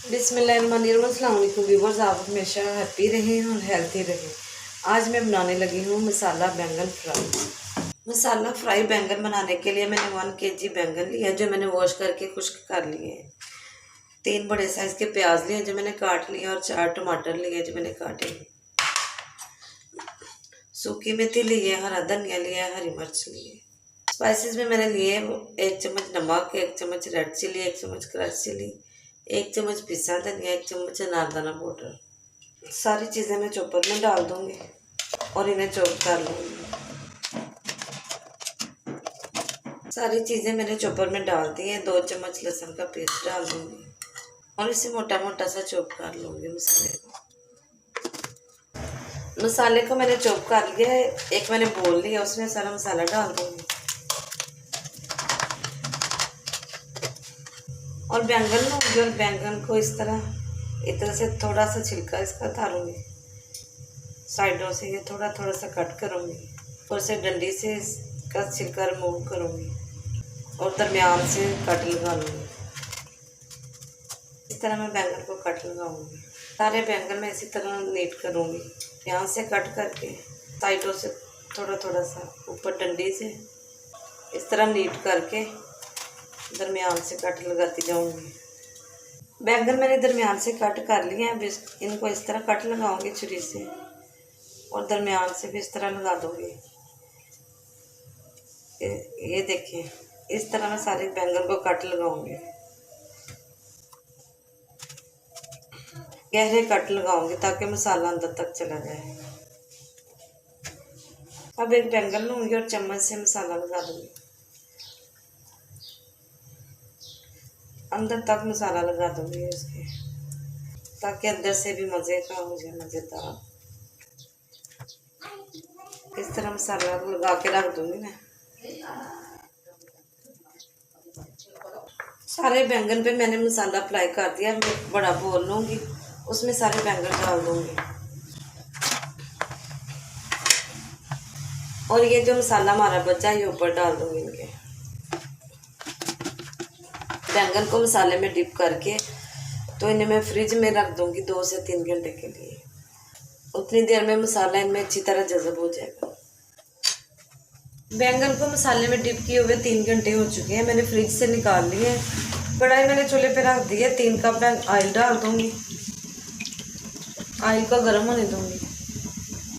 बिस्मिल्लाहिर्रहमानिर्रहीम। अस्सलाम वालेकुम व्यूअर्स, आप हमेशा हैप्पी रहें और हेल्थी रहें। आज मैं बनाने लगी हूँ मसाला बैंगन फ्राई। मसाला फ्राई बैंगन बनाने के लिए मैंने 1 kg बैंगन लिया जो मैंने वॉश करके खुश्क कर लिए हैं। 3 बड़े साइज़ के प्याज लिए जो मैंने काट लिए और 4 टमाटर लिए जो मैंने काटे। सूखी मेथी ली है, हरा धनिया लिया है, हरी मिर्च लिए। स्पाइसेस में मैंने लिए 1 चम्मच नमक, 1 चम्मच रेड चिली, 1 चम्मच क्रश चिली, 1 चम्मच पिसा धनिया, 1 चम्मच अनारदाना पाउडर। सारी चीज़ें मैं चॉपर में डाल दूंगी और इन्हें चॉप कर लूँगी। सारी चीज़ें मैंने चॉपर में डाल दी हैं। 2 चम्मच लहसुन का पेस्ट डाल दूंगी और इसे मोटा मोटा सा चॉप कर लूँगी। मसाले को मैंने चॉप कर लिया है। एक मैंने बोल लिया, उसमें सारा मसाला डाल दूंगी और बैंगन लूँगी और बैंगन को इस तरह से थोड़ा सा छिलका इसका उतारूँगी। साइडों से ये थोड़ा थोड़ा सा कट करूँगी और इसे डंडी से इसका छिलका रिमूव करूँगी और दरमियान से कट लगा लूँगी। इस तरह मैं बैंगन को कट लगाऊँगी। सारे बैंगन मैं इसी तरह नीट करूँगी। यहाँ से कट करके साइडों से थोड़ा थोड़ा सा ऊपर डंडी से इस तरह नीट करके दरमियान से कट लगाती जाऊंगी। बैंगन मैंने दरमियान से कट कर लिए हैं। अब इनको इस तरह कट लगाऊंगी छुरी से और दरमियान से भी इस तरह लगा दूंगी। ये देखिए, इस तरह मैं सारे बैंगन को कट लगाऊंगी। गहरे कट लगाऊंगी ताकि मसाला अंदर तक चला जाए। अब एक बैंगन लूँगी और चम्मच से मसाला लगा दूंगी। अंदर तक मसाला लगा दूंगी उसके, ताकि अंदर से भी मज़े का हो जाए, मज़ेदार। इस तरह मसाला लगा के रख दूंगी मैं। सारे बैंगन पे मैंने मसाला अप्लाई कर दिया। मैं एक बड़ा बोल लूँगी, उसमें सारे बैंगन डाल दूंगी और ये जो मसाला हमारा बचा है ये ऊपर डाल दूंगी। इनके बैंगन को मसाले में डिप करके तो इन्हें मैं फ्रिज में रख दूंगी 2 से 3 घंटे के लिए। उतनी देर में मसाला इनमें अच्छी तरह जज़ब हो जाएगा। बैंगन को मसाले में डिप किए हुए 3 घंटे हो चुके हैं। मैंने फ्रिज से निकाल लिए हैं। कढ़ाई मैंने चूल्हे पे रख दी है। 3 कप मैं ऑयल डाल दूंगी। ऑयल को गर्म होने दूंगी।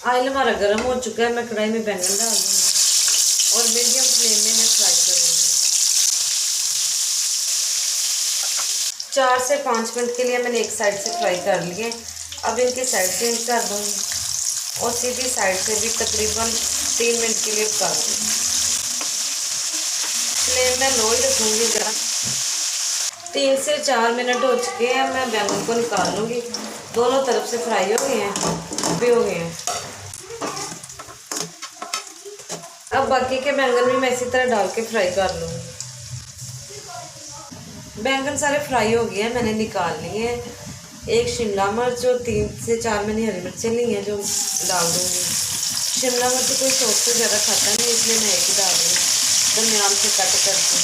ऑयल हमारा गर्म हो चुका है। मैं कढ़ाई में बैंगन डाल दूंगी और मीडियम फ्लेम में मैं फ्राई करूँगी। 4 से 5 मिनट के लिए मैंने एक साइड से फ्राई कर लिए। अब इनकी साइड चेंज कर दूँगी और सीधी साइड से भी तकरीबन 3 मिनट के लिए पका दूँगी। फ्लेम में लो ही रखूँगी ज़रा। 3 से 4 मिनट हो चुके हैं। मैं बैंगन को निकाल लूँगी। दोनों तरफ से फ्राई हो गए हैं, भी हो गए हैं। अब बाकी के बैंगन भी मैं इसी तरह डाल के फ्राई कर लूँगी। बैंगन सारे फ्राई हो गए हैं, मैंने निकाल लिए हैं। एक शिमला मिर्च और 3 से 4 मैंने हरी मिर्चें ली हैं जो डाल दूँगी। शिमला मिर्च कोई सॉस से ज़्यादा खाता नहीं, इसलिए मैं एक ही डाल दूँगी दरमियान से कट करके।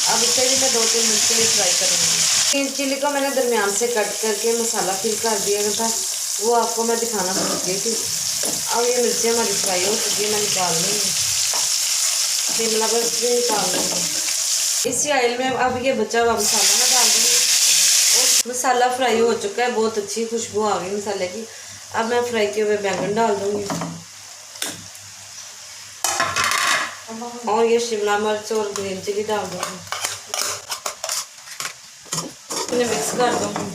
अब इसे भी मैं 2-3 मिनट के लिए फ्राई करूँगी। ग्रीन चिली को मैंने दरमियान से कट करके मसाला फिल कर दिया था, वो आपको मैं दिखाना भूल गई थी। अब ये मिर्चें हमारी फ्राई हो चुकी है, मैं निकाल लूँगी। शिमला मिर्च भी निकाल लूँगी। इसी ऑयल में अब ये बचा हुआ मसाला मैं डाल दूँगी और मसाला फ्राई हो चुका है। बहुत अच्छी खुशबू आ गई मसाले की। अब मैं फ्राई किए हुए बैंगन डाल दूँगी और ये शिमला मिर्च और ग्रीन चिली डाल दूँगी। इन्हें मिक्स कर दूँगी।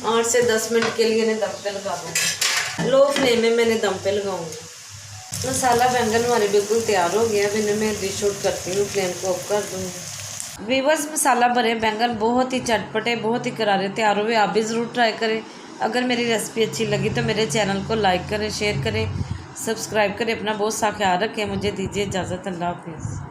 8 से 10 मिनट के लिए इन्हें दम पे लगा दूँगी। लो फ्लेम में मैंने दम पे लगाऊँगी। मसाला बैंगन हमारे बिल्कुल तैयार हो गया। अब इन्हें मैं डिश आउट करती हूँ। फ्लेम को ऑफ कर दूँगी। व्यूअर्स, मसाला भरे बैंगन बहुत ही चटपटे, बहुत ही करारे तैयार हुए। आप भी ज़रूर ट्राई करें। अगर मेरी रेसिपी अच्छी लगी तो मेरे चैनल को लाइक करें, शेयर करें, सब्सक्राइब करें। अपना बहुत सा ख्याल रखें। मुझे दीजिए इजाज़त। अल्लाह हाफिज़।